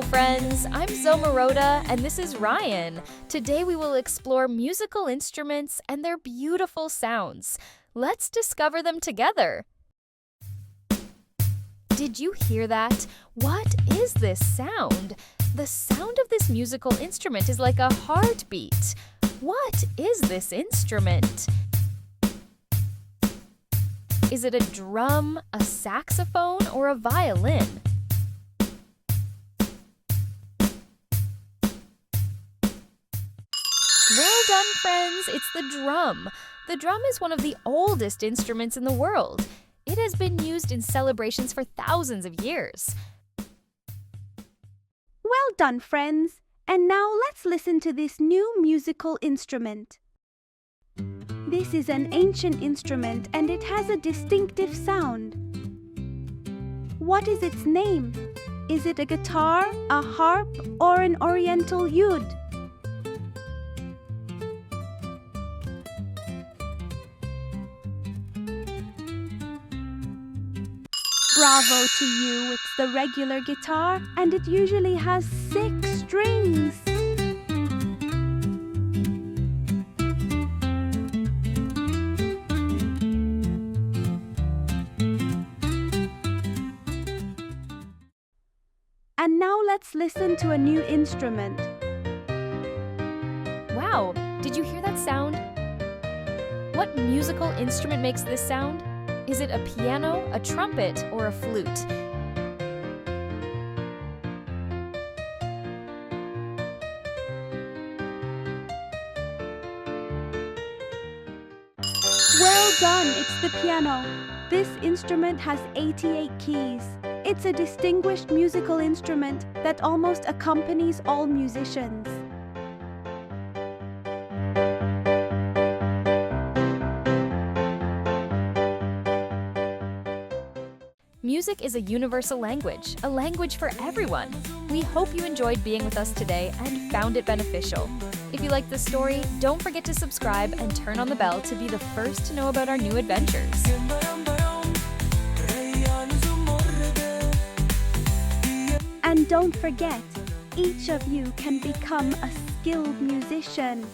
friends, I'm Zumurrudah and this is Rayan. Today we will explore musical instruments and their beautiful sounds. Let's discover them together. Did you hear that? What is this sound? The sound of this musical instrument is like a heartbeat. What is this instrument? Is it a drum, a saxophone, or a violin? Well done, friends! It's the drum. The drum is one of the oldest instruments in the world. It has been used in celebrations for thousands of years. Well done, friends! And now let's listen to this new musical instrument. This is an ancient instrument and it has a distinctive sound. What is its name? Is it a guitar, a harp, or an oriental oud? Bravo to you! It's the regular guitar and it usually has 6 strings. And now let's listen to a new instrument. Wow, did you hear that sound? What musical instrument makes this sound? Is it a piano, a trumpet, or a flute? Well done, it's the piano. This instrument has 88 keys. It's a distinguished musical instrument that almost accompanies all musicians. Music is a universal language, a language for everyone. We hope you enjoyed being with us today and found it beneficial. If you liked this story, don't forget to subscribe and turn on the bell to be the first to know about our new adventures. And don't forget, each of you can become a skilled musician.